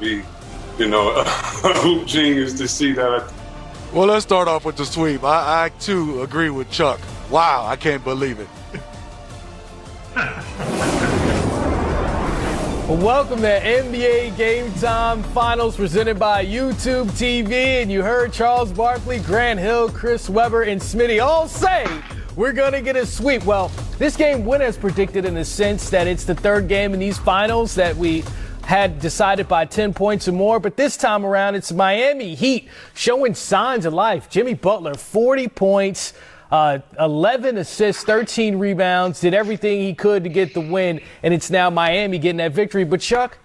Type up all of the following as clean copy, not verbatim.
be, a hoop genius to see that. Well, let's start off with the sweep. I too agree with Chuck. Wow, I can't believe it. Welcome to NBA Game Time Finals presented by YouTube TV. And you heard Charles Barkley, Grant Hill, Chris Webber, and Smitty all say we're going to get a sweep. Well, this game went as predicted in the sense that it's the third game in these finals that we had decided by 10 points or more. But this time around, it's Miami Heat showing signs of life. Jimmy Butler, 40 points. 11 assists, 13 rebounds, did everything he could to get the win, and it's now Miami getting that victory. But, Chuck,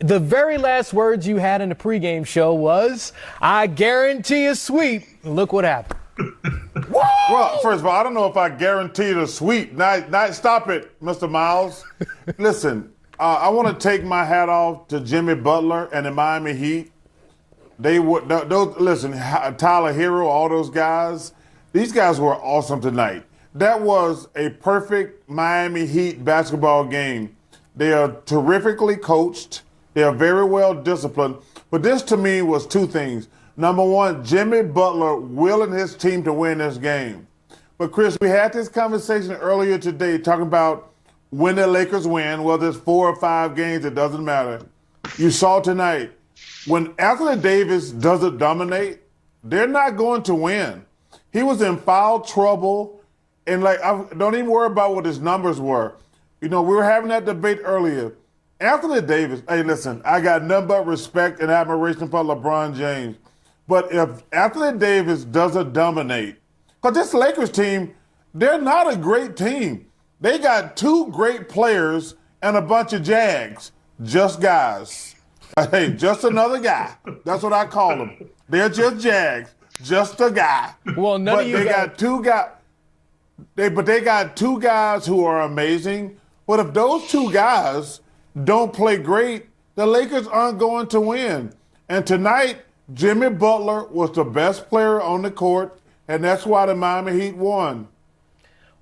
the very last words you had in the pregame show was, I guarantee a sweep. Look what happened. Well, first of all, I don't know if I guaranteed a sweep. Stop it, Mr. Miles. Listen, I want to take my hat off to Jimmy Butler and the Miami Heat. Listen, Tyler Hero, all those guys, these guys were awesome tonight. That was a perfect Miami Heat basketball game. They are terrifically coached. They are very well disciplined. But this, to me, was two things. Number one, Jimmy Butler willing his team to win this game. But, Chris, we had this conversation earlier today talking about when the Lakers win, whether it's 4 or 5 games, it doesn't matter. You saw tonight, when Anthony Davis doesn't dominate, they're not going to win. He was in foul trouble, and don't even worry about what his numbers were. We were having that debate earlier. Anthony Davis, hey, listen, I got nothing but respect and admiration for LeBron James. But if Anthony Davis doesn't dominate, because this Lakers team, they're not a great team. They got 2 great players and a bunch of Jags, just guys. Hey, just another guy. That's what I call them. They're just Jags. Just a guy. Well, they got 2 guys. They got 2 guys who are amazing. But if those 2 guys don't play great, the Lakers aren't going to win. And tonight, Jimmy Butler was the best player on the court, and that's why the Miami Heat won.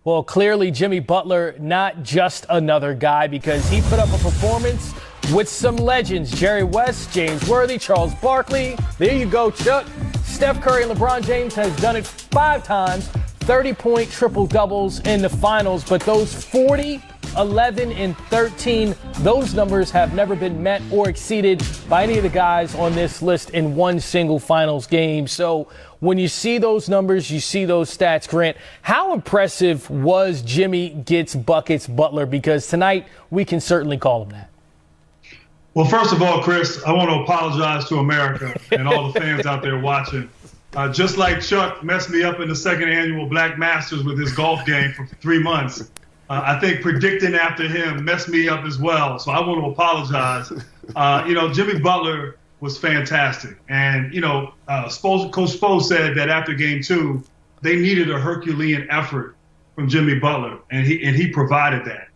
Well, clearly Jimmy Butler, not just another guy, because he put up a performance with some legends. Jerry West, James Worthy, Charles Barkley. There you go, Chuck. Steph Curry and LeBron James has done it 5 times, 30-point triple-doubles in the finals. But those 40, 11, and 13, those numbers have never been met or exceeded by any of the guys on this list in one single finals game. So when you see those numbers, you see those stats, Grant, how impressive was Jimmy Gets Buckets Butler? Because tonight we can certainly call him that. Well, first of all, Chris, I want to apologize to America and all the fans out there watching. Just like Chuck messed me up in the second annual Black Masters with his golf game for 3 months, I think predicting after him messed me up as well. So I want to apologize. Jimmy Butler was fantastic. And, Coach Spo said that after game 2, they needed a Herculean effort from Jimmy Butler, and he provided that.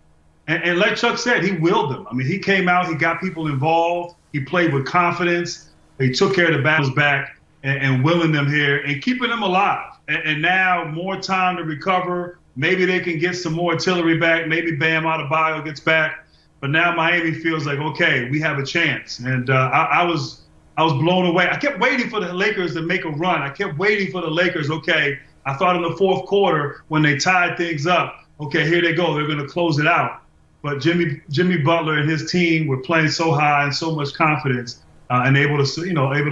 And like Chuck said, he willed them. I mean, he came out, he got people involved, he played with confidence, he took care of the battles back and willing them here and keeping them alive. And now more time to recover. Maybe they can get some more artillery back. Maybe Bam Adebayo gets back. But now Miami feels like, okay, we have a chance. And I was blown away. I kept waiting for the Lakers to make a run. I kept waiting for the Lakers. Okay, I thought in the fourth quarter when they tied things up, okay, here they go. They're going to close it out. But Jimmy Butler and his team were playing so high and so much confidence and able to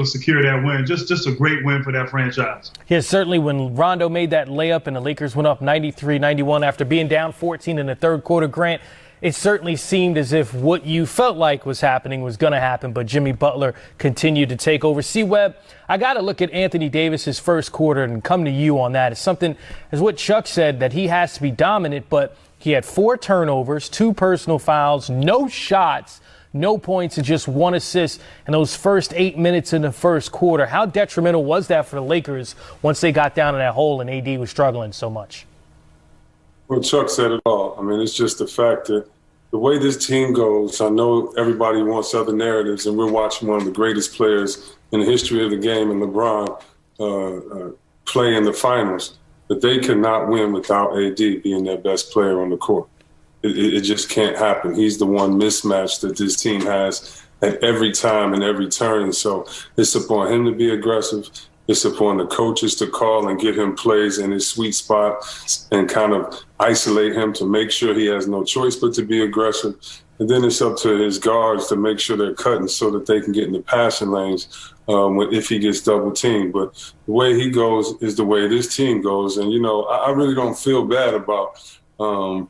secure that win. Just a great win for that franchise. Yeah, certainly when Rondo made that layup and the Lakers went up 93-91 after being down 14 in the third quarter, Grant, it certainly seemed as if what you felt like was happening was going to happen, but Jimmy Butler continued to take over. C-Webb, I got to look at Anthony Davis's first quarter and come to you on that. It's something, as what Chuck said, that he has to be dominant, but he had 4 turnovers, 2 personal fouls, no shots, no points, and just 1 assist in those first 8 minutes in the first quarter. How detrimental was that for the Lakers once they got down in that hole and AD was struggling so much? Well, Chuck said it all. I mean, it's just the fact that the way this team goes, I know everybody wants other narratives, and we're watching one of the greatest players in the history of the game, and LeBron, play in the finals. But they cannot win without AD being their best player on the court. It just can't happen. He's the one mismatch that this team has at every time and every turn. So it's upon him to be aggressive. It's upon the coaches to call and get him plays in his sweet spot and kind of isolate him to make sure he has no choice but to be aggressive. And then it's up to his guards to make sure they're cutting so that they can get in the passing lanes if he gets double teamed. But the way he goes is the way this team goes. And, I really don't feel bad about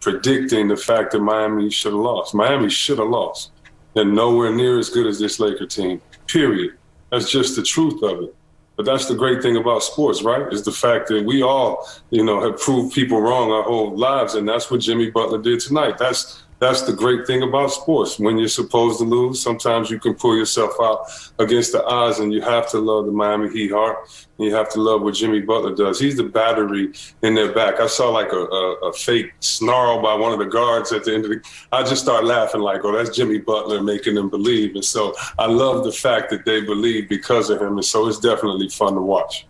predicting the fact that Miami should have lost. Miami should have lost. They're nowhere near as good as this Laker team, period. That's just the truth of it. But that's the great thing about sports, right? Is the fact that we all, have proved people wrong our whole lives. And that's what Jimmy Butler did tonight. That's the great thing about sports. When you're supposed to lose, sometimes you can pull yourself out against the odds, and you have to love the Miami Heat heart, and you have to love what Jimmy Butler does. He's the battery in their back. I saw like a fake snarl by one of the guards at the end of the – I just start laughing like, oh, that's Jimmy Butler making them believe. And so I love the fact that they believe because of him, and so it's definitely fun to watch.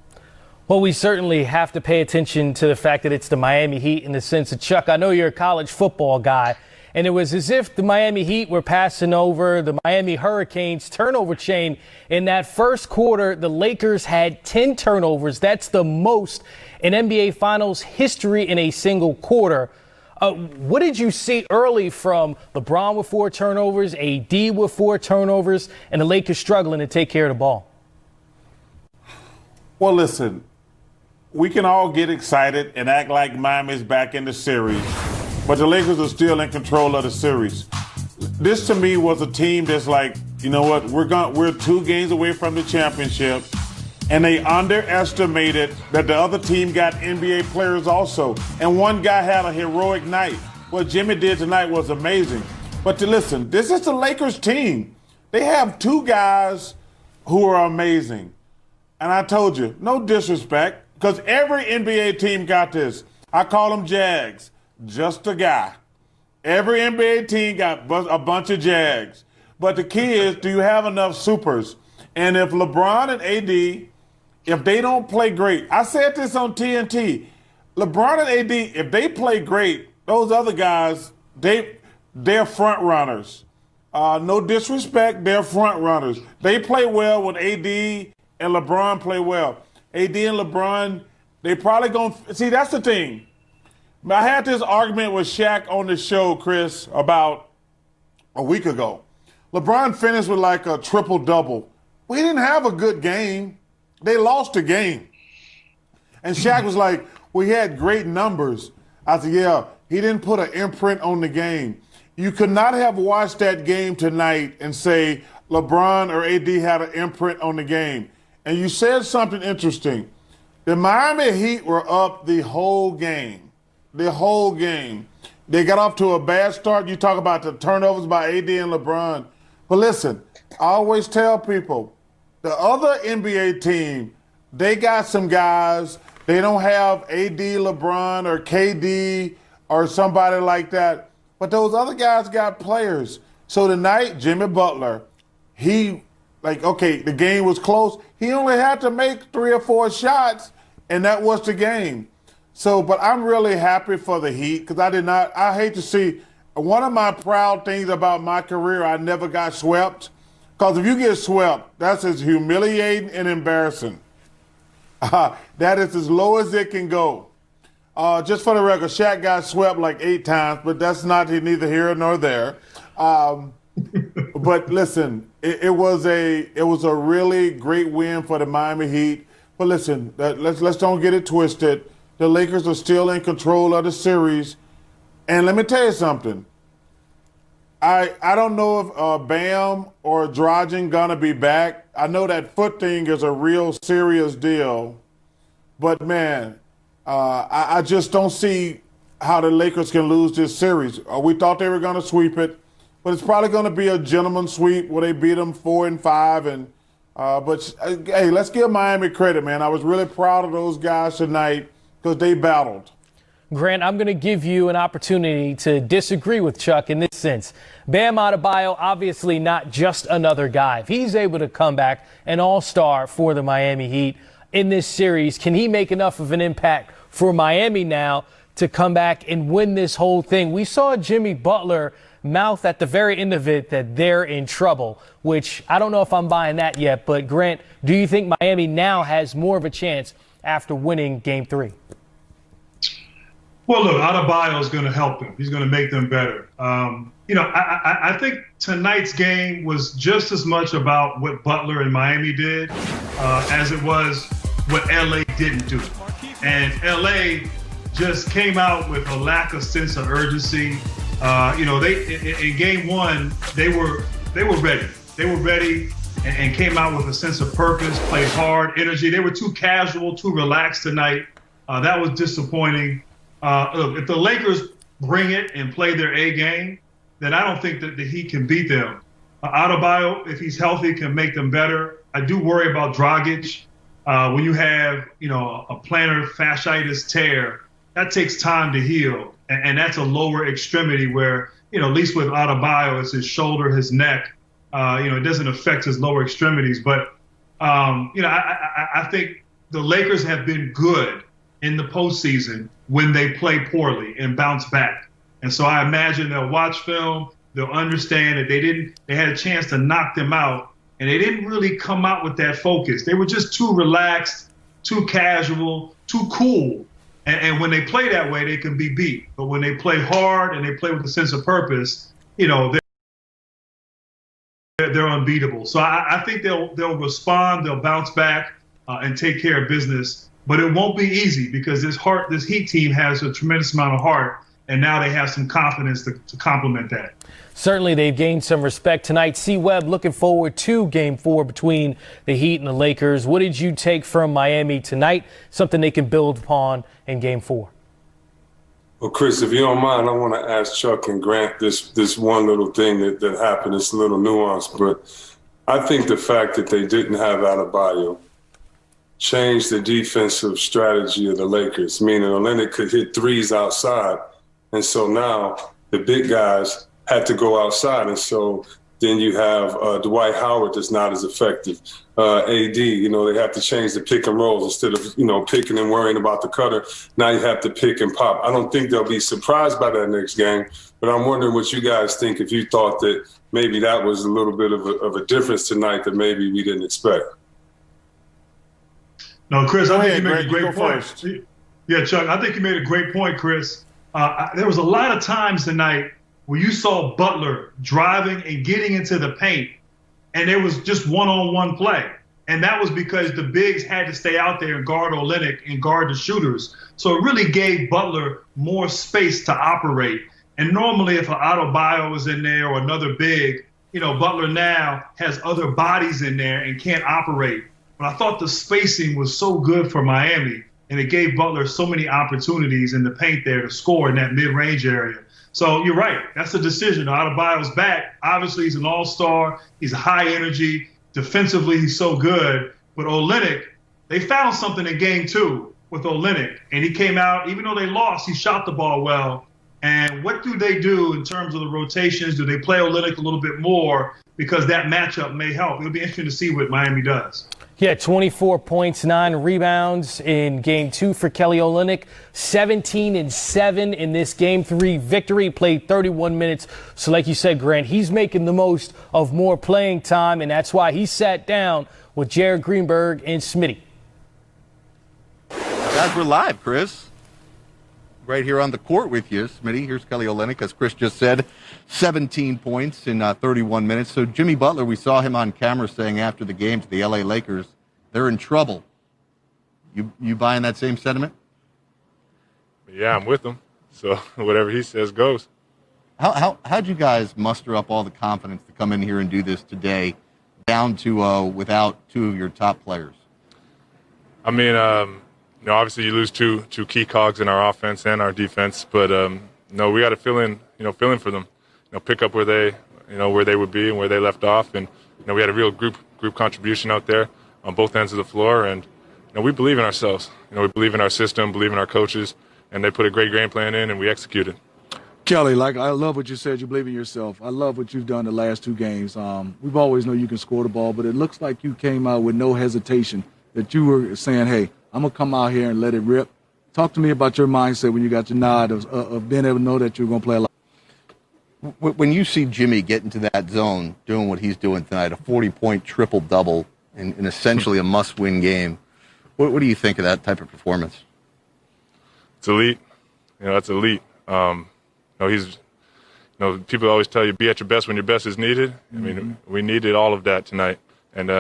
Well, we certainly have to pay attention to the fact that it's the Miami Heat in the sense of, Chuck, I know you're a college football guy. And it was as if the Miami Heat were passing over the Miami Hurricanes turnover chain. In that first quarter, the Lakers had 10 turnovers. That's the most in NBA Finals history in a single quarter. What did you see early from LeBron with 4 turnovers, AD with 4 turnovers, and the Lakers struggling to take care of the ball? Well, listen, we can all get excited and act like Miami's back in the series. But the Lakers are still in control of the series. This, to me, was a team that's like, you know what, we're 2 games away from the championship, and they underestimated that the other team got NBA players also, and one guy had a heroic night. What Jimmy did tonight was amazing. But listen, this is the Lakers team. They have 2 guys who are amazing. And I told you, no disrespect, because every NBA team got this. I call them Jags. Just a guy. Every NBA team got a bunch of Jags. But the key is, do you have enough supers? And if LeBron and AD, if they don't play great, I said this on TNT, LeBron and AD, if they play great, those other guys, they're front runners. No disrespect, they're front runners. They play well when AD and LeBron play well. AD and LeBron, they probably going to, see, that's the thing. I had this argument with Shaq on the show, Chris, about a week ago. LeBron finished with like a triple-double. We didn't have a good game. They lost the game. And Shaq was like, we had great numbers. I said, yeah, he didn't put an imprint on the game. You could not have watched that game tonight and say LeBron or AD had an imprint on the game. And you said something interesting. The Miami Heat were up the whole game. The whole game. They got off to a bad start. You talk about the turnovers by AD and LeBron. But listen, I always tell people, the other NBA team, they got some guys. They don't have AD, LeBron, or KD or somebody like that. But those other guys got players. So tonight, Jimmy Butler, the game was close. He only had to make 3 or 4 shots, and that was the game. So, but I'm really happy for the Heat because I hate to see, one of my proud things about my career, I never got swept. Because if you get swept, that's as humiliating and embarrassing. That is as low as it can go. Just for the record, Shaq got swept like 8 times, but that's neither here nor there. But listen, it was a really great win for the Miami Heat. But listen, let's don't get it twisted. The Lakers are still in control of the series. And let me tell you something. I don't know if Bam or Dragic gonna be back. I know that foot thing is a real serious deal. But, man, I just don't see how the Lakers can lose this series. We thought they were going to sweep it, but it's probably going to be a gentleman's sweep where they beat them 4-5. But, hey, let's give Miami credit, man. I was really proud of those guys tonight because they battled. Grant, I'm going to give you an opportunity to disagree with Chuck in this sense. Bam Adebayo, obviously not just another guy. If he's able to come back an all-star for the Miami Heat in this series, can he make enough of an impact for Miami now to come back and win this whole thing? We saw Jimmy Butler mouth at the very end of it that they're in trouble, which I don't know if I'm buying that yet. But, Grant, do you think Miami now has more of a chance after winning Game 3? Well, look, Adebayo is going to help them. He's going to make them better. I think tonight's game was just as much about what Butler and Miami did as it was what LA didn't do. And LA just came out with a lack of sense of urgency. In Game 1, they were ready. They were ready and came out with a sense of purpose, played hard, energy. They were too casual, too relaxed tonight. That was disappointing. Look, if the Lakers bring it and play their A game, then I don't think that the Heat can beat them. Adebayo, if he's healthy, can make them better. I do worry about Dragic. When you have, a plantar fasciitis tear, that takes time to heal. And that's a lower extremity where, at least with Adebayo, it's his shoulder, his neck. It doesn't affect his lower extremities. But, I think the Lakers have been good in the postseason when they play poorly and bounce back. And so I imagine they'll watch film, they'll understand that they had a chance to knock them out, and they didn't really come out with that focus. They were just too relaxed, too casual, too cool. And when they play that way, they can be beat. But when they play hard and they play with a sense of purpose, they're unbeatable. So I think they'll respond, they'll bounce back and take care of business. But it won't be easy because this Heat team has a tremendous amount of heart, and now they have some confidence to complement that. Certainly they've gained some respect tonight. C. Webb, looking forward to Game 4 between the Heat and the Lakers. What did you take from Miami tonight? Something they can build upon in Game 4. Well, Chris, if you don't mind, I want to ask Chuck and Grant this one little thing that happened. It's a little nuance, but I think the fact that they didn't have Adebayo changed the defensive strategy of the Lakers, meaning Olynyk could hit threes outside. And so now the big guys had to go outside. And so then you have Dwight Howard that's not as effective. AD, they have to change the pick and rolls instead of, picking and worrying about the cutter. Now you have to pick and pop. I don't think they'll be surprised by that next game, but I'm wondering what you guys think if you thought that maybe that was a little bit of a difference tonight that maybe we didn't expect. No, Chris, I think you made a great point. Yeah, Chuck, I think you made a great point, Chris. There was a lot of times tonight where you saw Butler driving and getting into the paint, and there was just one-on-one play. And that was because the bigs had to stay out there and guard Olynyk and guard the shooters. So it really gave Butler more space to operate. And normally if an Adebayo was in there or another big, Butler now has other bodies in there and can't operate. But I thought the spacing was so good for Miami, and it gave Butler so many opportunities in the paint there to score in that mid-range area. So you're right. That's a decision. Adebayo's back. Obviously, he's an all-star. He's high energy. Defensively, he's so good. But Olynyk, they found something in Game 2 with Olynyk, and he came out. Even though they lost, he shot the ball well. And what do they do in terms of the rotations? Do they play Olynyk a little bit more? Because that matchup may help. It'll be interesting to see what Miami does. Yeah, 24 points, 9 rebounds in Game 2 for Kelly Olynyk. 17-7 in this Game 3 victory. Played 31 minutes. So like you said, Grant, he's making the most of more playing time, and that's why he sat down with Jared Greenberg and Smitty. Guys, we're live, Chris. Right here on the court with you, Smitty. Here's Kelly Olynyk, as Chris just said, 17 points in 31 minutes. So Jimmy Butler, we saw him on camera saying after the game to the LA Lakers, they're in trouble. You buying that same sentiment? Yeah, I'm with him. So whatever he says goes. How'd you guys muster up all the confidence to come in here and do this today, down to without two of your top players? I mean, obviously you lose two key cogs in our offense and our defense, but we got to fill in for them. Pick up where they would be and where they left off, and we had a real group contribution out there on both ends of the floor, and we believe in ourselves. We believe in our system, believe in our coaches, and they put a great game plan in, and we executed. Kelly, I love what you said. You believe in yourself. I love what you've done the last 2 games. We've always known you can score the ball, but it looks like you came out with no hesitation, that you were saying, hey, I'm going to come out here and let it rip. Talk to me about your mindset when you got your nod of being able to know that you're going to play a lot. When you see Jimmy get into that zone, doing what he's doing tonight, a 40-point triple-double in essentially a must-win game, what do you think of that type of performance? It's elite. That's elite. People always tell you, be at your best when your best is needed. I mean, we needed all of that tonight, and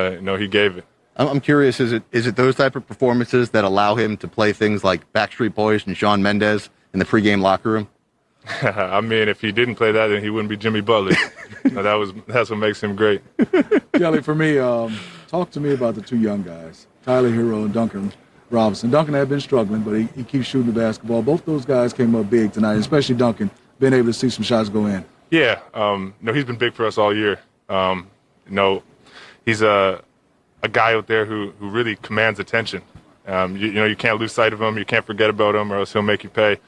he gave it. I'm curious, is it those type of performances that allow him to play things like Backstreet Boys and Shawn Mendes in the pregame locker room? I mean, if he didn't play that, then he wouldn't be Jimmy Butler. That's what makes him great. Kelly, for me, talk to me about the two young guys, Tyler Hero and Duncan Robinson. Duncan had been struggling, but he keeps shooting the basketball. Both those guys came up big tonight, especially Duncan, being able to see some shots go in. Yeah, he's been big for us all year. He's a guy out there who really commands attention. You can't lose sight of him. You can't forget about him, or else he'll make you pay.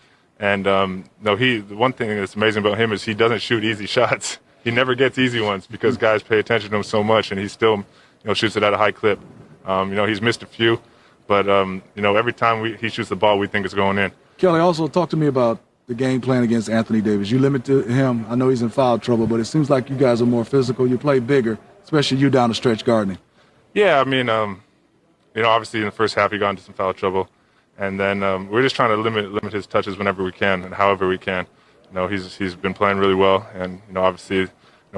And the one thing that's amazing about him is he doesn't shoot easy shots. He never gets easy ones because guys pay attention to him so much, and he still shoots it at a high clip. He's missed a few, but every time he shoots the ball, we think it's going in. Kelly, also talk to me about the game plan against Anthony Davis. You limited him. I know he's in foul trouble, but it seems like you guys are more physical. You play bigger, especially you down the stretch guarding. Yeah, I mean, obviously in the first half he got into some foul trouble, and then we're just trying to limit his touches whenever we can and however we can. He's been playing really well, and obviously,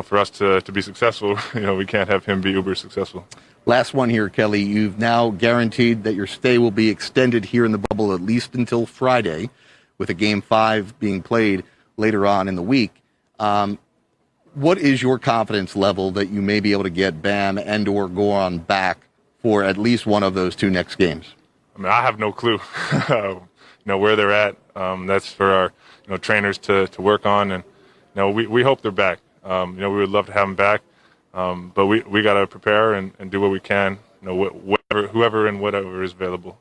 for us to be successful, we can't have him be uber successful. Last one here, Kelly. You've now guaranteed that your stay will be extended here in the bubble at least until Friday, with a Game 5 being played later on in the week. What is your confidence level that you may be able to get Bam and or Goran back for at least one of those two next games? I mean, I have no clue, where they're at. That's for our, trainers to work on, and we hope they're back. We would love to have them back, but we got to prepare and do what we can. Whoever and whatever is available.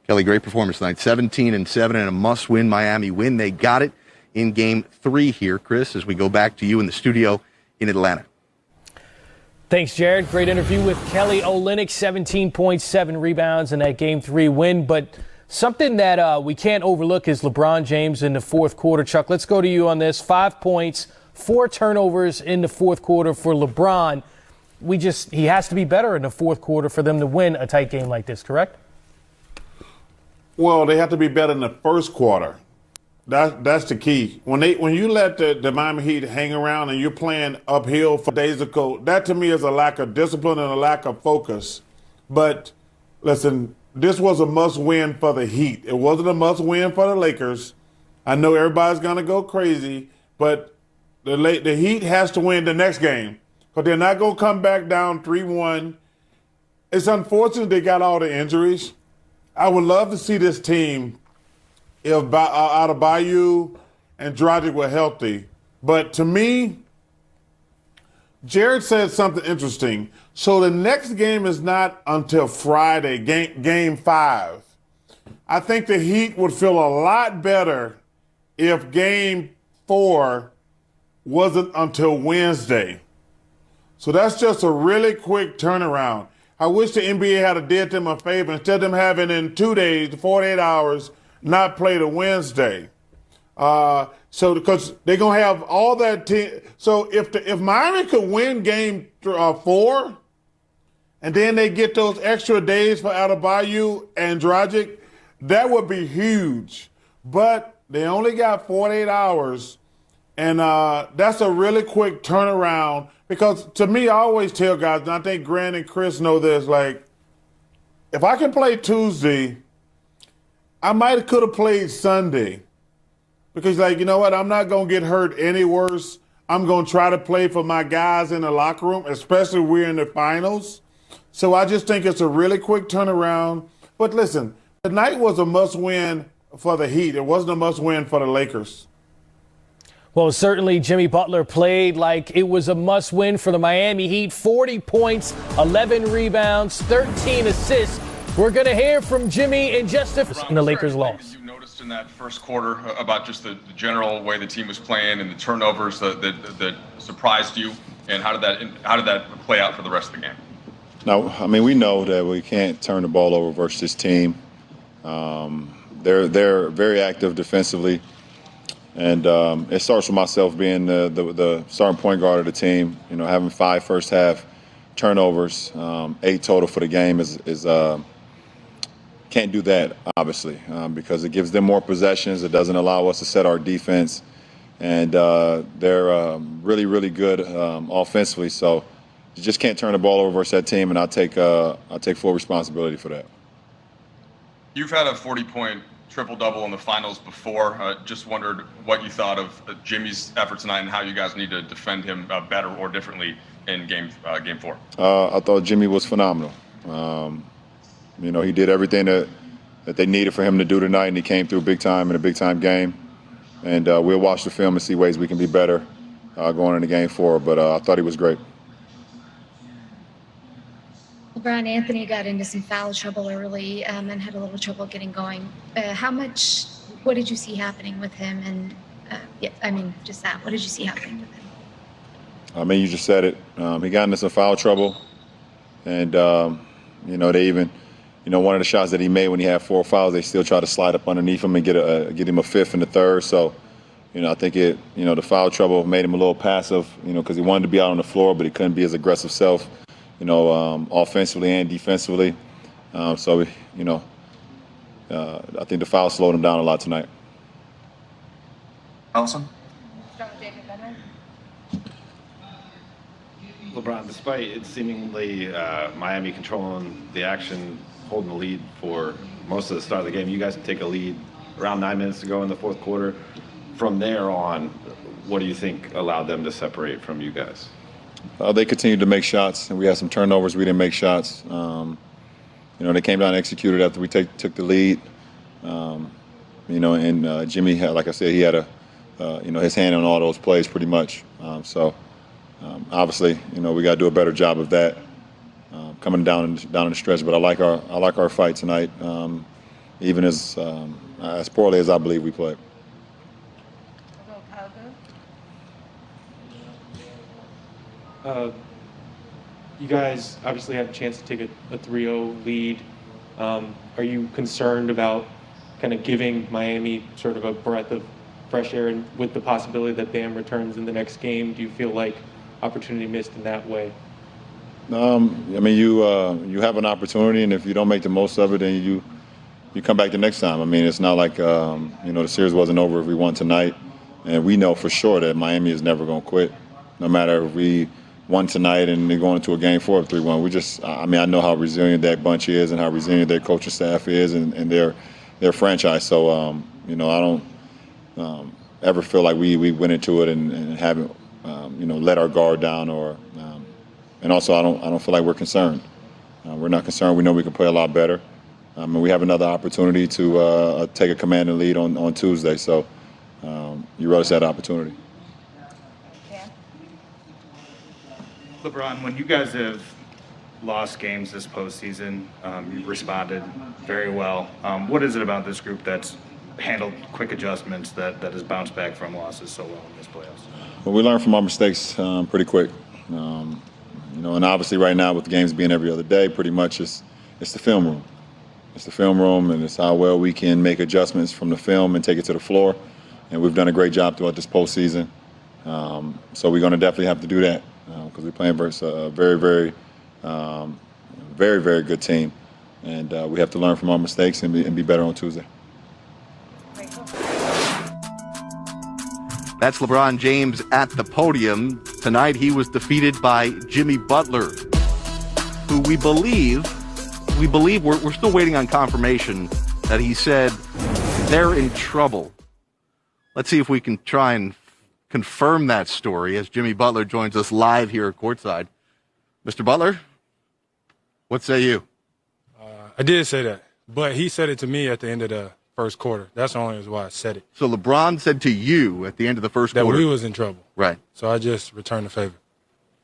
Kelly, great performance tonight. 17-7 and a must-win Miami win. They got it in Game 3 here, Chris, as we go back to you in the studio in Atlanta. Thanks, Jared. Great interview with Kelly Olynyk. 17.7 rebounds in that Game 3 win. But something that we can't overlook is LeBron James in the fourth quarter. Chuck, let's go to you on this. 5 points, 4 turnovers in the fourth quarter for LeBron. He has to be better in the fourth quarter for them to win a tight game like this, correct? Well, they have to be better in the first quarter. That's the key. When you let the Miami Heat hang around and you're playing uphill for days ago, that to me is a lack of discipline and a lack of focus. But listen, this was a must-win for the Heat. It wasn't a must-win for the Lakers. I know everybody's going to go crazy, but the Heat has to win the next game because they're not going to come back down 3-1. It's unfortunate they got all the injuries. I would love to see this team if Adebayo and Dragic were healthy. But to me, Jared said something interesting. So the next game is not until Friday, game 5. I think the Heat would feel a lot better if Game 4 wasn't until Wednesday. So that's just a really quick turnaround. I wish the NBA had did them a favor. Instead of them having in 2 days, 48 hours, not play the Wednesday. So because they're going to have all that team. So if Miami could win Game 4, and then they get those extra days for Adebayo and Dragic, that would be huge. But they only got 48 hours, and that's a really quick turnaround. Because to me, I always tell guys, and I think Grant and Chris know this, like, if I can play Tuesday, I could have played Sunday. Because, like, you know what, I'm not going to get hurt any worse. I'm going to try to play for my guys in the locker room, especially we're in the finals. So I just think it's a really quick turnaround. But listen, tonight was a must-win for the Heat. It wasn't a must-win for the Lakers. Well, certainly Jimmy Butler played like it was a must-win for the Miami Heat. 40 points, 11 rebounds, 13 assists. We're going to hear from Jimmy in just a few. And the Lakers lost. You noticed in that first quarter about just the general way the team was playing and the turnovers that surprised you, and how did that play out for the rest of the game? No, I mean, we know that we can't turn the ball over versus this team. They're very active defensively. And it starts with myself being the starting point guard of the team. You know, having 5 first half turnovers, 8 total for the game is can't do that, obviously, because it gives them more possessions. It doesn't allow us to set our defense. And they're really, really good offensively. So you just can't turn the ball over versus that team, and I'll take full responsibility for that. You've had a 40-point triple-double in the finals before. Just wondered what you thought of Jimmy's effort tonight and how you guys need to defend him better or differently in game 4. I thought Jimmy was phenomenal. You know, he did everything that they needed for him to do tonight, and he came through big time in a big-time game. And we'll watch the film and see ways we can be better going into game 4. But I thought he was great. LeBron, Anthony got into some foul trouble early and had a little trouble getting going. What did you see happening with him? And just that. What did you see happening with him? I mean, you just said it. He got into some foul trouble, and you know, they even, you know, one of the shots that he made when he had 4 fouls, they still tried to slide up underneath him and get him a 5th and a 3rd. So, you know, I think the foul trouble made him a little passive, you know, because he wanted to be out on the floor, but he couldn't be his aggressive self, you know, offensively and defensively. So, you know, I think the foul slowed him down a lot tonight. Allison? LeBron, despite it seemingly Miami controlling the action, holding the lead for most of the start of the game, you guys take a lead around 9 minutes to go in the 4th quarter. From there on, what do you think allowed them to separate from you guys? They continued to make shots, and we had some turnovers. We didn't make shots. You know, they came down and executed after we took the lead. You know, and Jimmy had, like I said, he had you know, his hand on all those plays pretty much. Obviously, you know, we got to do a better job of that coming down in the stretch. But I like our fight tonight, even as poorly as I believe we played. You guys obviously have a chance to take a 3-0 lead. Are you concerned about kind of giving Miami sort of a breath of fresh air, and with the possibility that Bam returns in the next game? Do you feel like opportunity missed in that way? I mean, you have an opportunity, and if you don't make the most of it, then you come back the next time. I mean, it's not like you know, the series wasn't over if we won tonight, and we know for sure that Miami is never going to quit, no matter if we won tonight and they're going into a game 4 of 3-1. I know how resilient that bunch is and how resilient their coaching staff is and their franchise. So you know, I don't ever feel like we went into it and haven't you know, let our guard down, or and also I don't feel like we're concerned. We're not concerned. We know we can play a lot better, and we have another opportunity to take a commanding lead on Tuesday. So you relish that opportunity. LeBron, when you guys have lost games this postseason, you've responded very well. What is it about this group that's handled quick adjustments that has bounced back from losses so well in this playoffs? Well, we learn from our mistakes pretty quick. You know, and obviously right now with the games being every other day, pretty much it's the film room. It's the film room, and it's how well we can make adjustments from the film and take it to the floor. And we've done a great job throughout this postseason. So we're going to definitely have to do that because we're playing versus a very, very, very, very good team. And we have to learn from our mistakes and be better on Tuesday. That's LeBron James at the podium. Tonight he was defeated by Jimmy Butler, who we believe we're still waiting on confirmation that he said they're in trouble. Let's see if we can try and confirm that story as Jimmy Butler joins us live here at courtside. Mr. Butler, what say you? I did say that, but he said it to me at the end of the first quarter. That's the only reason why I said it. So LeBron said to you at the end of the first quarter that we was in trouble. Right. So I just returned the favor.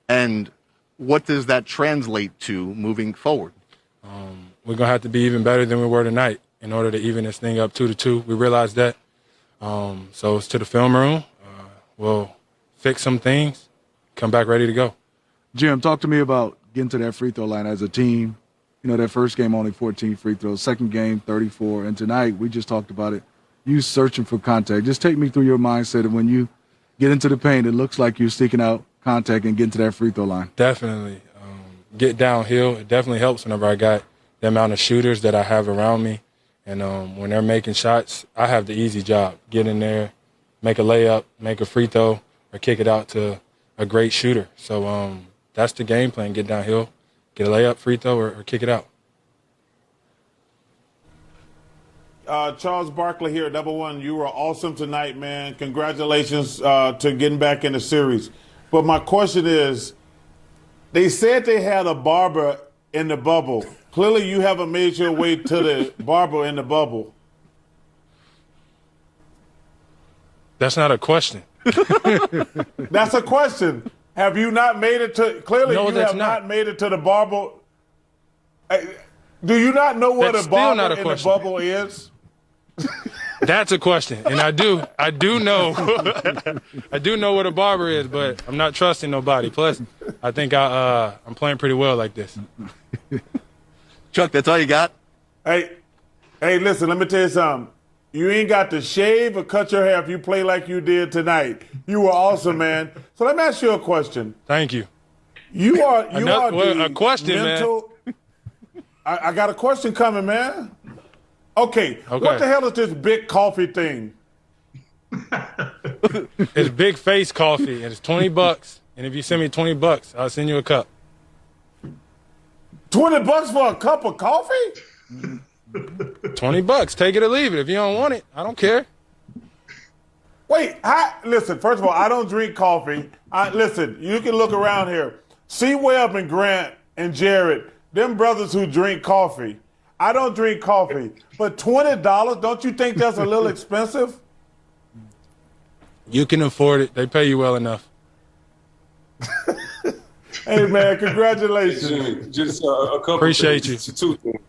And what does that translate to moving forward? We're going to have to be even better than we were tonight in order to even this thing up 2-2. We realized that. So it's to the film room. We'll fix some things, come back ready to go. Jim, talk to me about getting to that free throw line as a team. You know, that first game only 14 free throws, second game 34, and tonight we just talked about it. you searching for contact. Just take me through your mindset of when you get into the paint, it looks like you're seeking out contact and getting to that free throw line. Definitely. Get downhill. It definitely helps whenever I got the amount of shooters that I have around me. And when they're making shots, I have the easy job. Get in there, make a layup, make a free throw, or kick it out to a great shooter. So that's the game plan. Get downhill, get a layup, free throw, or kick it out. Charles Barkley here, Double One. You were awesome tonight, man. Congratulations to getting back in the series. But my question is, they said they had a barber in the bubble. Clearly, you haven't made your way to the barber in the bubble. That's not a question. That's a question. Have you not made it to? Clearly, No, you that's have not made it to the barber. Do you not know what That's a still barber not a in question. the bubble is? That's a question, and I do know, I do know what a barber is, but I'm not trusting nobody. Plus, I think I'm playing pretty well like this. Chuck, that's all you got? Hey, listen, let me tell you something. You ain't got to shave or cut your hair if you play like you did tonight. You were awesome, man. So let me ask you a question. Thank you. You are a question, mental, man. I got a question coming, man. Okay, what the hell is this big coffee thing? It's Big Face Coffee, and it's $20. And if you send me $20, I'll send you a cup. $20 for a cup of coffee? $20. Take it or leave it. If you don't want it, I don't care. Wait, listen, first of all, I don't drink coffee. Listen, you can look around here. C. Webb and Grant and Jared, them brothers who drink coffee. I don't drink coffee. But $20, don't you think that's a little expensive? You can afford it. They pay you well enough. Hey, man, congratulations. Just a couple Appreciate things. you. Two things.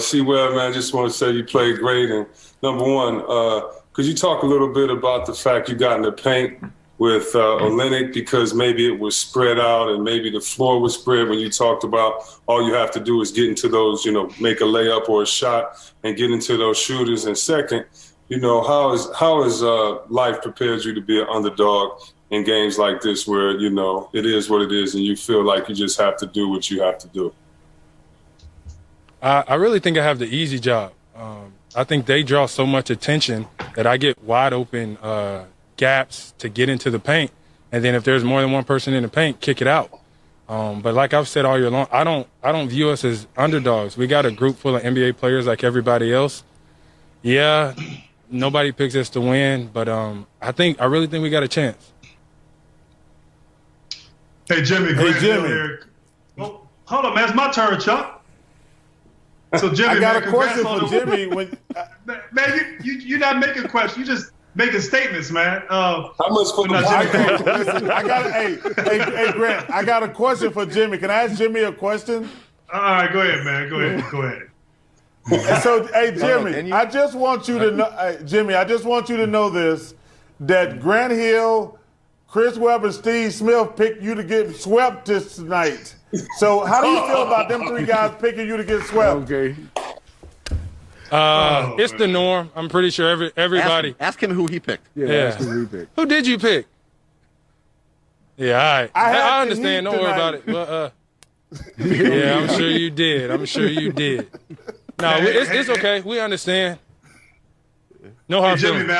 C. Webb, man, just want to say you played great. And number one, could you talk a little bit about the fact you got in the paint with Olynyk, because maybe it was spread out and maybe the floor was spread when you talked about all you have to do is get into those, make a layup or a shot and get into those shooters. And second, how has life prepared you to be an underdog in games like this where, it is what it is and you feel like you just have to do what you have to do? I really think I have the easy job. I think they draw so much attention that I get wide open gaps to get into the paint. And then if there's more than one person in the paint, kick it out. But like I've said all year long, I don't view us as underdogs. We got a group full of NBA players like everybody else. Yeah, nobody picks us to win, but I really think we got a chance. Hey, Jimmy. Here. Oh, hold on, man. It's my turn, Chuck. So, Jimmy, I got a question for Jimmy. Man, you're not making questions. You just making statements, man. How much for the Listen, hey, Grant, I got a question for Jimmy. Can I ask Jimmy a question? All right, go ahead, man. Go ahead. So, hey, Jimmy, I just want you to know, this, that Grant Hill, Chris Webber, Steve Smith picked you to get swept this night. So how do you feel about them three guys picking you to get swept? Okay. It's the norm. I'm pretty sure everybody. Ask him who he picked. Yeah. Ask him who he picked. Who did you pick? Yeah, all right. I understand. Don't worry about it. Well, yeah, I'm sure you did. No, it's okay. We understand. No hard feelings.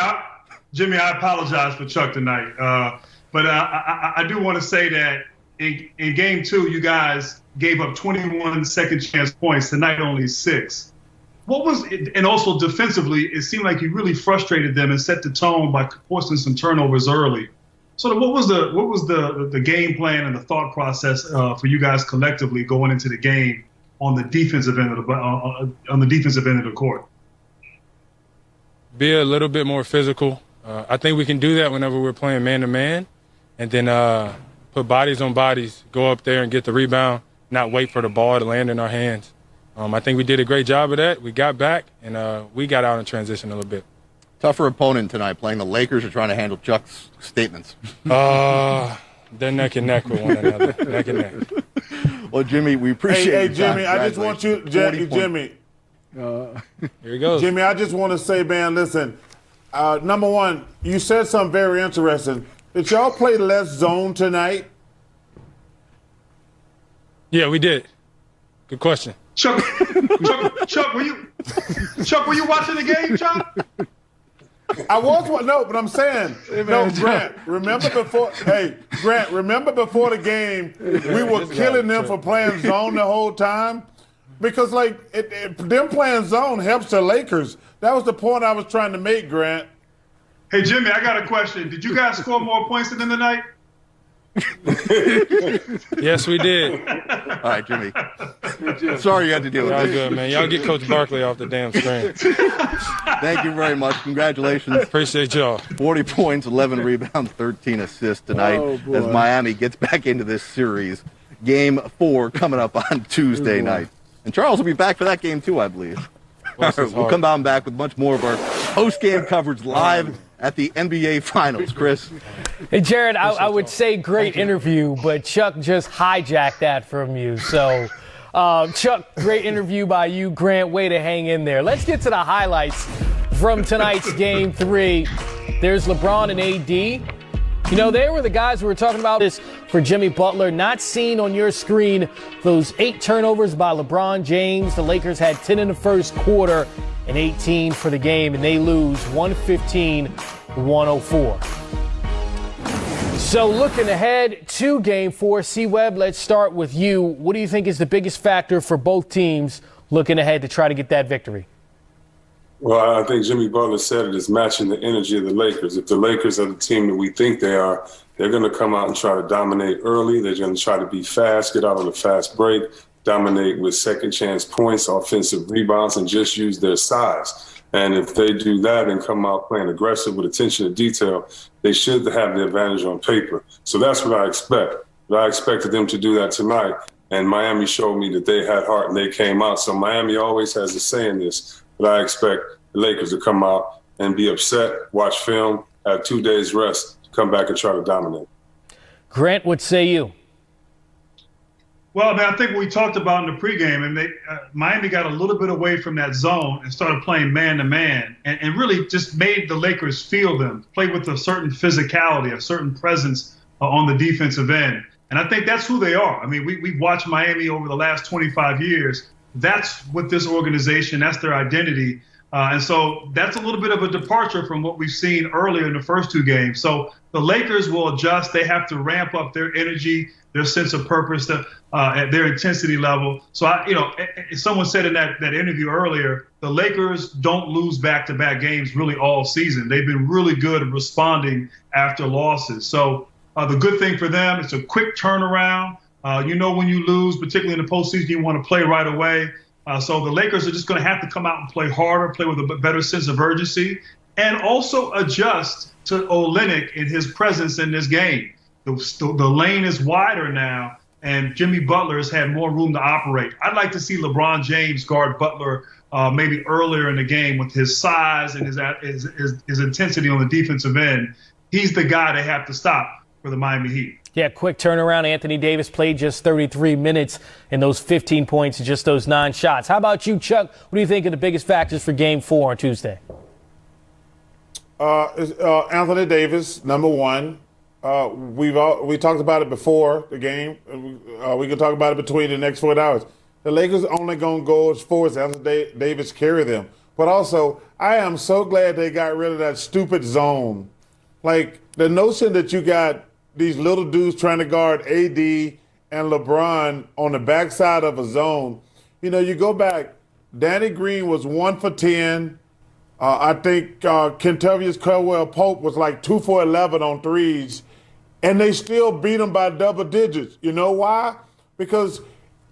Jimmy, I apologize for Chuck tonight. But I do want to say that in game 2, you guys gave up 21 second chance points. Tonight, only 6. And also defensively, it seemed like you really frustrated them and set the tone by forcing some turnovers early. So what was the game plan and the thought process for you guys collectively going into the game on the defensive end of the court? Be a little bit more physical. I think we can do that whenever we're playing man-to-man, and then put bodies on bodies, go up there and get the rebound, not wait for the ball to land in our hands. I think we did a great job of that. We got back, and we got out in transition a little bit. Tougher opponent tonight, playing the Lakers or trying to handle Chuck's statements? They're neck and neck with one another, neck and neck. Well, Jimmy, we appreciate Hey, Jimmy, I just want you, Jimmy, Here he goes. Jimmy, I just want to say, man, listen, number one, you said something very interesting. Did y'all play less zone tonight? Yeah, we did. Good question. Chuck, were you watching the game, Chuck? I was, no, but I'm saying, no, Grant, remember before the game, we were killing them for playing zone the whole time? Because, like, them playing zone helps the Lakers. That was the point I was trying to make, Grant. Hey, Jimmy, I got a question. Did you guys score more points than the night? Yes, we did. All right, Jimmy. Sorry you had to deal with Y'all this. good, man. Y'all get Coach Barkley off the damn screen. Thank you very much. Congratulations. Appreciate y'all. 40 points, 11 rebounds, 13 assists tonight as Miami gets back into this series. Game 4 coming up on Tuesday night. And Charles will be back for that game too, I believe. We'll come on back with much more of our post-game coverage live at the NBA Finals. Chris? Hey, Jared, I would say great interview, but Chuck just hijacked that from you. So, Chuck, great interview by you. Grant, way to hang in there. Let's get to the highlights from tonight's Game 3. There's LeBron and AD. You know, they were the guys we were talking about this for Jimmy Butler. Not seen on your screen those 8 turnovers by LeBron James. The Lakers had 10 in the first quarter and 18 for the game, and they lose 115-104. So looking ahead to Game 4, C-Web, let's start with you. What do you think is the biggest factor for both teams looking ahead to try to get that victory? Well, I think Jimmy Butler said it is matching the energy of the Lakers. If the Lakers are the team that we think they are, they're going to come out and try to dominate early. They're going to try to be fast, get out on a fast break, dominate with second chance points, offensive rebounds, and just use their size. And if they do that and come out playing aggressive with attention to detail, they should have the advantage on paper. So that's what I expect. But I expected them to do that tonight. And Miami showed me that they had heart and they came out. So Miami always has a say in this. But I expect the Lakers to come out and be upset, watch film, have 2 days rest, come back and try to dominate. Grant, what say you? Well, I mean, I think we talked about in the pregame, and Miami got a little bit away from that zone and started playing man-to-man and really just made the Lakers feel them, play with a certain physicality, a certain presence on the defensive end. And I think that's who they are. I mean, we've watched Miami over the last 25 years. That's what this organization, that's their identity. And so that's a little bit of a departure from what we've seen earlier in the first 2 games. So the Lakers will adjust. They have to ramp up their energy, their sense of purpose, at their intensity level. So, someone said in that interview earlier, the Lakers don't lose back-to-back games really all season. They've been really good at responding after losses. So the good thing for them, it's a quick turnaround. When you lose, particularly in the postseason, you want to play right away. So the Lakers are just going to have to come out and play harder, play with a better sense of urgency, and also adjust to Olynyk and his presence in this game. The lane is wider now, and Jimmy Butler has had more room to operate. I'd like to see LeBron James guard Butler maybe earlier in the game with his size and his intensity on the defensive end. He's the guy they have to stop for the Miami Heat. Yeah, quick turnaround. Anthony Davis played just 33 minutes and those 15 points and just those 9 shots. How about you, Chuck? What do you think are the biggest factors for Game 4 on Tuesday? Anthony Davis, number one. We talked about it before the game. We can talk about it between the next 4 hours. The Lakers only going to go as far as Anthony Davis carry them. But also, I am so glad they got rid of that stupid zone. Like, the notion that you got these little dudes trying to guard AD and LeBron on the backside of a zone. You go back, Danny Green was 1 for 10. I think Kentavious Caldwell-Pope was like 2 for 11 on threes, and they still beat them by double digits. You know why? Because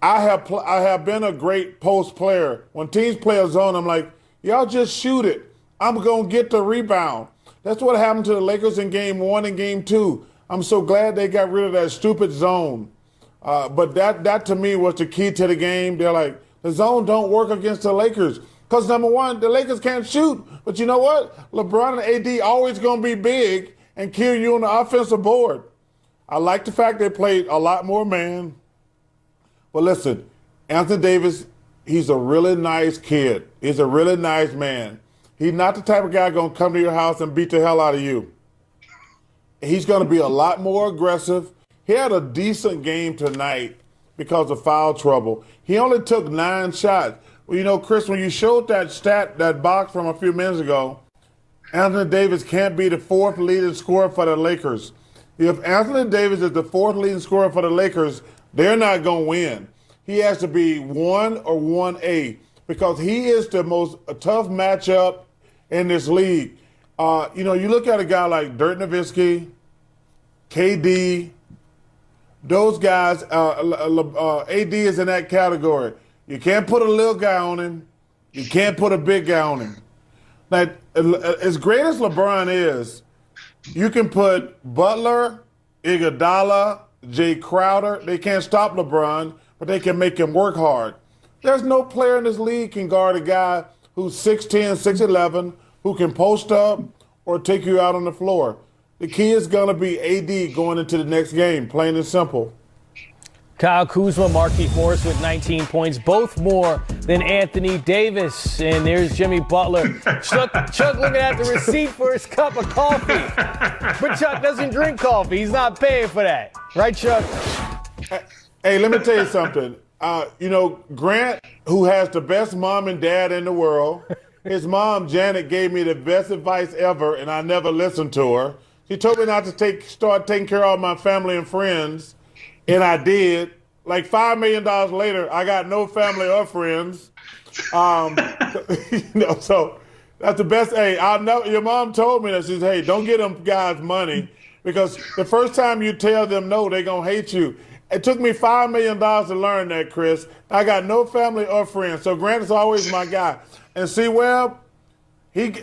I have been a great post player. When teams play a zone, I'm like, y'all just shoot it. I'm going to get the rebound. That's what happened to the Lakers in Game 1 and Game 2. I'm so glad they got rid of that stupid zone. But that to me was the key to the game. They're like, the zone don't work against the Lakers. Because, number one, the Lakers can't shoot. But you know what? LeBron and AD always going to be big and kill you on the offensive board. I like the fact they played a lot more man. But listen, Anthony Davis, he's a really nice kid. He's a really nice man. He's not the type of guy going to come to your house and beat the hell out of you. He's going to be a lot more aggressive. He had a decent game tonight because of foul trouble. He only took 9 shots. Well, you know, Chris, when you showed that stat, that box from a few minutes ago, Anthony Davis can't be the 4th leading scorer for the Lakers. If Anthony Davis is the 4th leading scorer for the Lakers, they're not going to win. He has to be 1 or 1A because he is the most tough matchup in this league. You know, you look at a guy like Dirk Nowitzki, KD, those guys, AD is in that category. You can't put a little guy on him. You can't put a big guy on him. Like, as great as LeBron is, you can put Butler, Iguodala, Jay Crowder. They can't stop LeBron, but they can make him work hard. There's no player in this league can guard a guy who's 6'10", 6'11", who can post up or take you out on the floor. The key is going to be AD going into the next game, plain and simple. Kyle Kuzma, Markieff Morris with 19 points, both more than Anthony Davis. And there's Jimmy Butler. Chuck looking at the receipt for his cup of coffee. But Chuck doesn't drink coffee. He's not paying for that. Right, Chuck? Hey, let me tell you something. You know, Grant, who has the best mom and dad in the world, his mom, Janet, gave me the best advice ever, and I never listened to her. She told me not to start taking care of my family and friends, and I did. Like $5 million later, I got no family or friends. You know, so that's the best. Hey, your mom told me that. She said, hey, don't get them guys money because the first time you tell them no, they're going to hate you. It took me $5 million to learn that, Chris. I got no family or friends, so Grant is always my guy. And C. Webb, he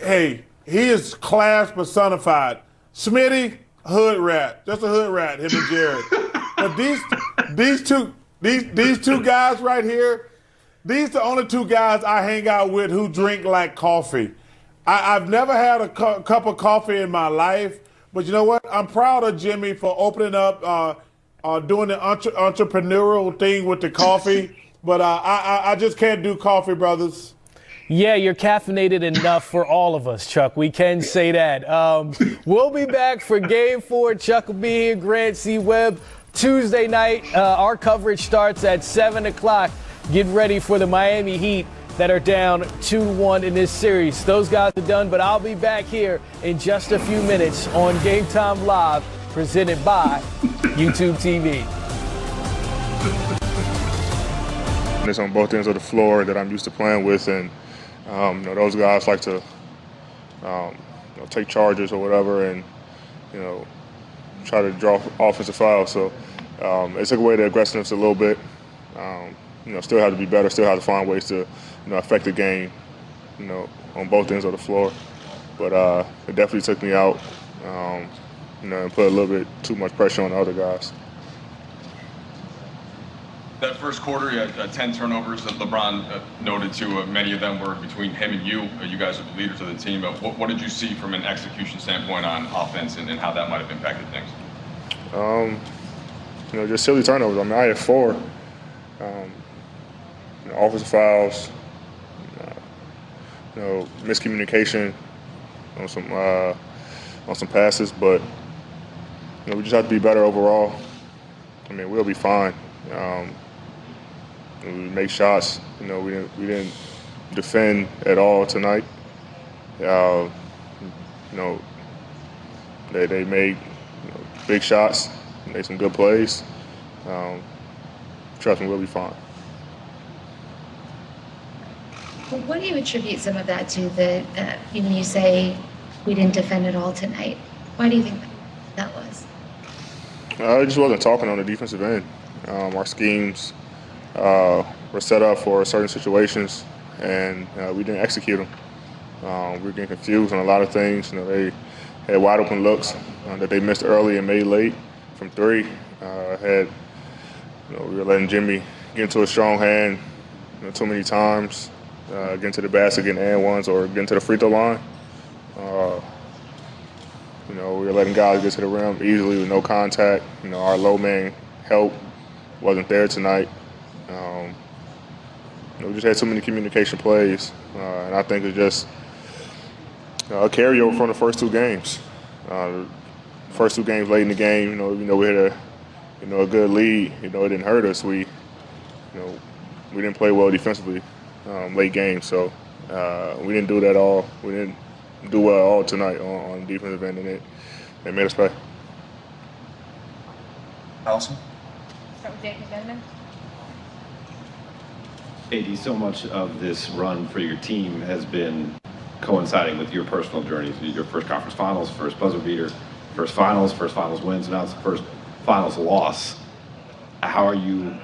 is class personified. Smitty, hood rat, just a hood rat, him and Jared. But these two guys right here, these the only 2 guys I hang out with who drink like coffee. I've never had a cup of coffee in my life, but you know what? I'm proud of Jimmy for opening up, doing the entrepreneurial thing with the coffee. But I just can't do coffee, brothers. Yeah, you're caffeinated enough for all of us, Chuck. We can say that. We'll be back for Game 4. Chuck will be here, Grant C. Webb. Tuesday night, our coverage starts at 7 o'clock. Get ready for the Miami Heat that are down 2-1 in this series. Those guys are done, but I'll be back here in just a few minutes on Game Time Live, presented by YouTube TV. It's on both ends of the floor that I'm used to playing with, and you know, those guys like to you know, take charges or whatever, and you know, try to draw offensive fouls. So it took away the aggressiveness a little bit. You know, still have to be better. Still have to find ways to, you know, affect the game, you know, on both ends of the floor. But it definitely took me out, you know, and put a little bit too much pressure on the other guys. That first quarter, you had 10 turnovers that LeBron noted too. Many of them were between him and you. You guys are the leaders of the team. What did you see from an execution standpoint on offense and how that might have impacted things? You know, just silly turnovers. I mean, I had 4. You know, offensive fouls, you know, miscommunication on some passes, but you know, we just have to be better overall. I mean, we'll be fine. We make shots. You know, we didn't defend at all tonight. You know, they made, you know, big shots, made some good plays. Trust me, we'll be fine. Well, what do you attribute some of that to? That when you say we didn't defend at all tonight, why do you think that was? I just wasn't talking on the defensive end. Our schemes were set up for certain situations, and we didn't execute them. We were getting confused on a lot of things. You know, they had wide open looks that they missed early and made late from 3. You know, we were letting Jimmy get into a strong hand, you know, too many times, get into the basket, getting and ones, or get into the free throw line. You know, we were letting guys get to the rim easily with no contact. You know, our low man help wasn't there tonight. we just had too many communication plays, and I think it's just a carryover from the first two games. First two games late in the game, we had a good lead. It didn't hurt us. We didn't play well defensively late game, so we didn't do that all. We didn't do well all tonight on the defensive end, and it made us play. Allison? Start with Jacob Denman. AD, so much of this run for your team has been coinciding with your personal journeys. Your first conference finals, first buzzer beater, first finals wins, and now it's the first finals loss. How are you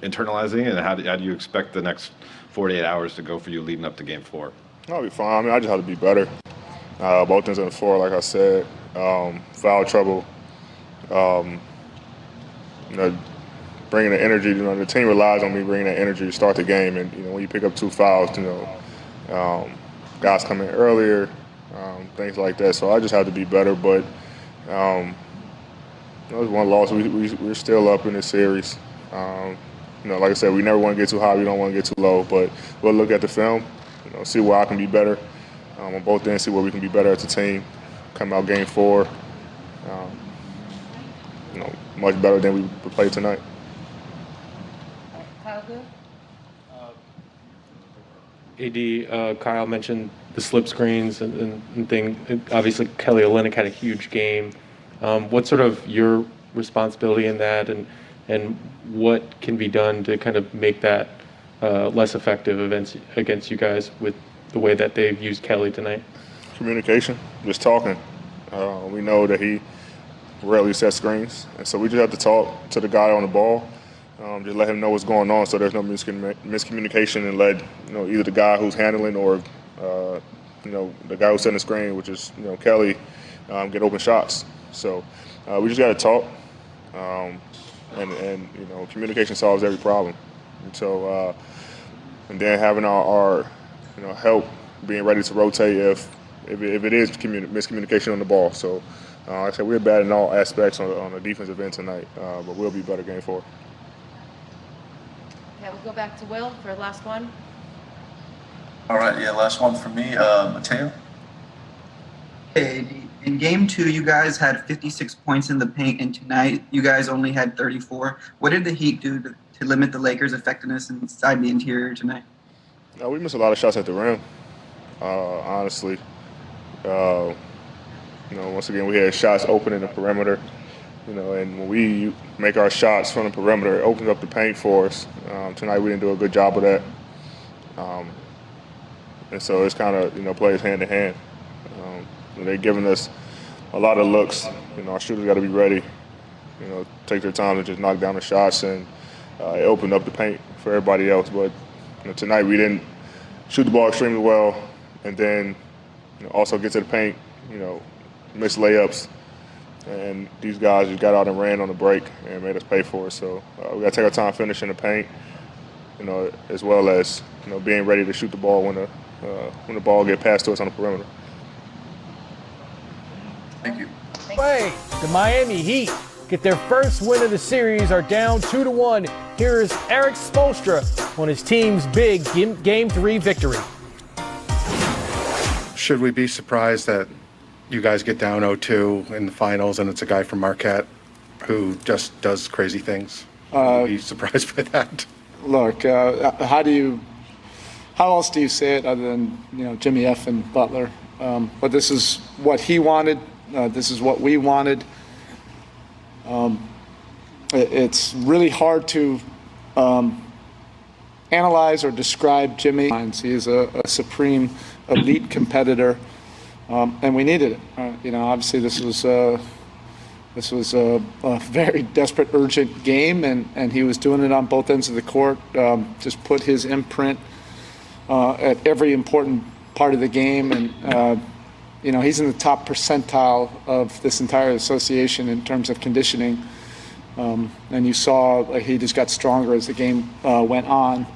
internalizing it, and how do you expect the next 48 hours to go for you leading up to Game 4? I'll be fine. I just have to be better. Both ends on the floor, like I said. Foul trouble. Bringing the energy. The team relies on me bringing that energy to start the game. And when you pick up 2 fouls, guys come in earlier, things like that. So I just have to be better. But it was one loss. We're still up in this series. Like I said, we never want to get too high. We don't want to get too low. But we'll look at the film, see where I can be better on both ends, see where we can be better as a team. Come out Game 4, much better than we played tonight. Kyle Good? AD, Kyle mentioned the slip screens and thing. Obviously, Kelly Olynyk had a huge game. What's sort of your responsibility in that, and what can be done to kind of make that less effective against you guys with the way that they've used Kelly tonight? Communication, just talking. We know that he rarely sets screens, and so we just have to talk to the guy on the ball, just let him know what's going on so there's no miscommunication, and let either the guy who's handling or the guy who's setting the screen, which is Kelly, get open shots. So we just got to talk, and communication solves every problem. And so and then having our help, being ready to rotate if it is miscommunication on the ball. So like I said, we're bad in all aspects on the defensive end tonight, but we'll be better Game 4. Okay, we'll go back to Will for the last one. All right, last one for me, Mateo. Hey, in Game 2, you guys had 56 points in the paint, and tonight you guys only had 34. What did the Heat do to limit the Lakers' effectiveness inside the interior tonight? We missed a lot of shots at the rim, honestly. Once again, we had shots open in the perimeter, and when we make our shots from the perimeter, it opens up the paint for us. Tonight we didn't do a good job of that. And so it's kind of, plays hand in hand. They're giving us a lot of looks. Our shooters got to be ready, take their time to just knock down the shots, and it opened up the paint for everybody else. But tonight we didn't shoot the ball extremely well, and then also get to the paint, miss layups. And these guys just got out and ran on the break and made us pay for it. So we got to take our time finishing the paint, as well as being ready to shoot the ball when the ball get passed to us on the perimeter. Thank you. Wait, the Miami Heat get their first win of the series, are down 2-1. Here is Eric Spoelstra on his team's big Game 3 victory. Should we be surprised that you guys get down 0-2 in the finals and it's a guy from Marquette who just does crazy things? Should we be surprised by that? Look, how else do you say it other than Jimmy F and Butler? But this is what he wanted. This is what we wanted. It's really hard to analyze or describe Jimmy. He is a supreme elite competitor, and we needed it. Obviously this was a very desperate, urgent game, and he was doing it on both ends of the court. Just put his imprint at every important part of the game, and he's in the top percentile of this entire association in terms of conditioning. And you saw he just got stronger as the game went on.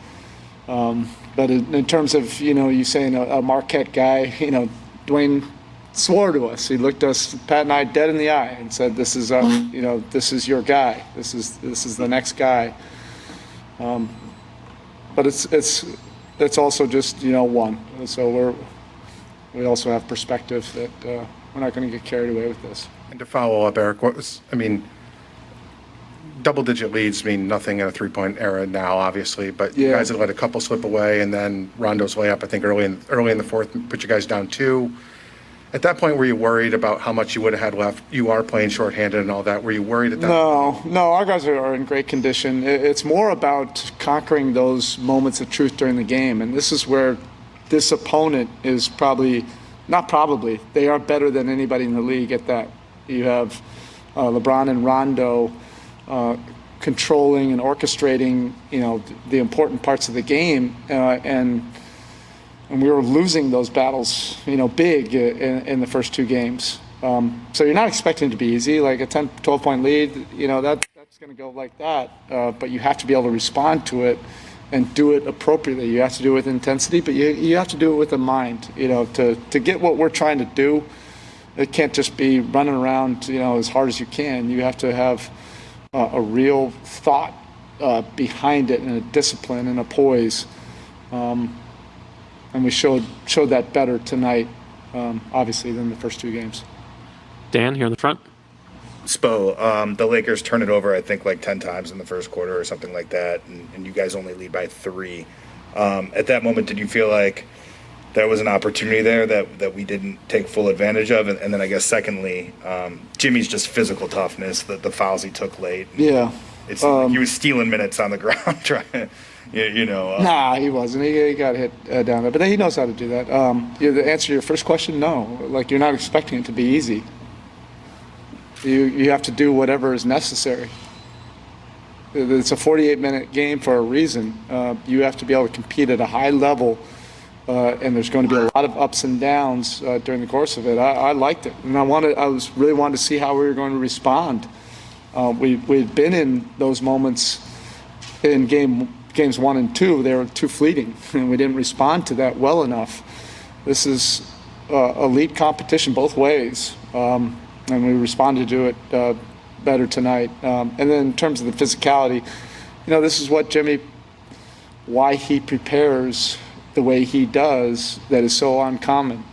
But in terms of, you saying a Marquette guy, Dwayne swore to us. He looked us, Pat and I, dead in the eye and said, this is this is your guy. This is the next guy. But it's also just one. So we also have perspective that we're not going to get carried away with this. And to follow up, Eric, double-digit leads mean nothing in a three-point era now, obviously. But you guys have let a couple slip away, and then Rondo's layup, I think, early in the fourth, put you guys down 2. At that point, were you worried about how much you would have had left? You are playing shorthanded and all that. Were you worried at that point? No, our guys are in great condition. It's more about conquering those moments of truth during the game, and this is where this opponent is they are better than anybody in the league at that. You have LeBron and Rondo controlling and orchestrating, the important parts of the game, and we were losing those battles, big in the first 2 games. So you're not expecting it to be easy, like a 10, 12-point lead, that's going to go like that. But you have to be able to respond to it and do it appropriately. You have to do it with intensity, but you have to do it with a mind, to get what we're trying to do. It can't just be running around, as hard as you can. You have to have a real thought behind it, and a discipline and a poise. And we showed that better tonight, obviously, than the first 2 games. Dan, here in the front. Spo, the Lakers turn it over, I think, like 10 times in the first quarter or something like that, and you guys only lead by 3. At that moment, did you feel like there was an opportunity there that we didn't take full advantage of? And then I guess secondly, Jimmy's just physical toughness, the fouls he took late. Yeah. It's like he was stealing minutes on the ground trying to, Nah, he wasn't. He got hit down there. But he knows how to do that. The answer to your first question, no. Like, you're not expecting it to be easy. You have to do whatever is necessary. It's a 48-minute game for a reason. You have to be able to compete at a high level, and there's going to be a lot of ups and downs during the course of it. I liked it, and I really wanted to see how we were going to respond. We'd been in those moments in games 1 and 2. They were too fleeting, and we didn't respond to that well enough. This is elite competition both ways, and we responded to it better tonight. And then in terms of the physicality, this is what why he prepares the way he does, that is so uncommon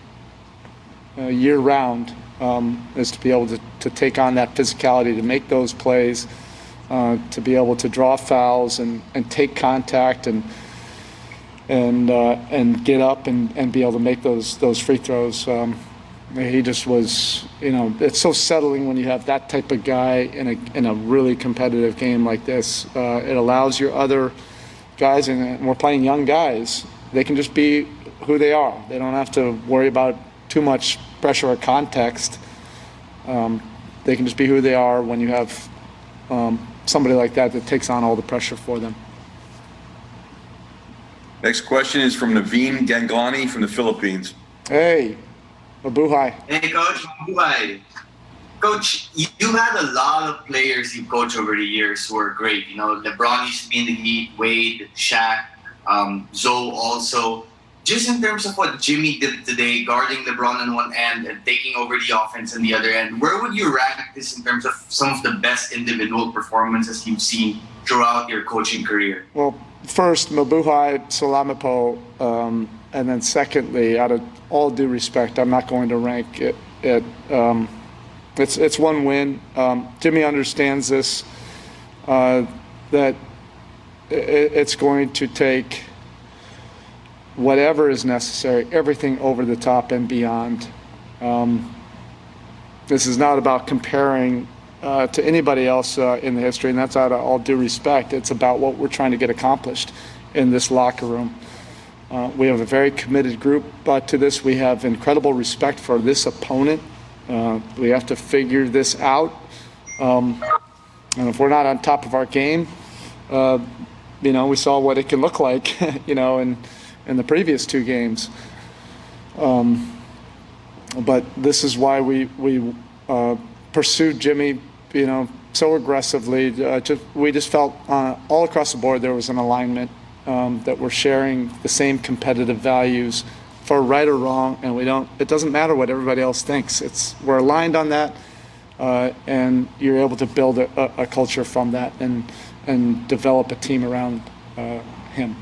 year-round, is to be able to take on that physicality, to make those plays, to be able to draw fouls and take contact and get up and be able to make those free throws. He just was, it's so settling when you have that type of guy in a really competitive game like this. It allows your other guys, and we're playing young guys, they can just be who they are. They don't have to worry about too much pressure or context. They can just be who they are when you have somebody like that takes on all the pressure for them. Next question is from Naveen Ganglani from the Philippines. Hey, Mabuhay. Hey, Coach Mabuhay. Coach, you've had a lot of players you've coached over the years who are great. LeBron used to be in the Heat, Wade, Shaq, Zoe also. Just in terms of what Jimmy did today, guarding LeBron on one end and taking over the offense on the other end, where would you rank this in terms of some of the best individual performances you've seen throughout your coaching career? Well, first, Mabuhay, Salamat po, and then secondly, out of all due respect, I'm not going to rank it. It's one win. Jimmy understands this, that it's going to take whatever is necessary, everything over the top and beyond. This is not about comparing to anybody else in the history, and that's out of all due respect. It's about what we're trying to get accomplished in this locker room. We have a very committed group to this. We have incredible respect for this opponent. We have to figure this out. And if we're not on top of our game, we saw what it can look like, in the previous 2 games. But this is why we pursued Jimmy, so aggressively. We just felt all across the board there was an alignment, that we're sharing the same competitive values for right or wrong, and it doesn't matter what everybody else thinks. We're aligned on that, and you're able to build a culture from that and develop a team around him.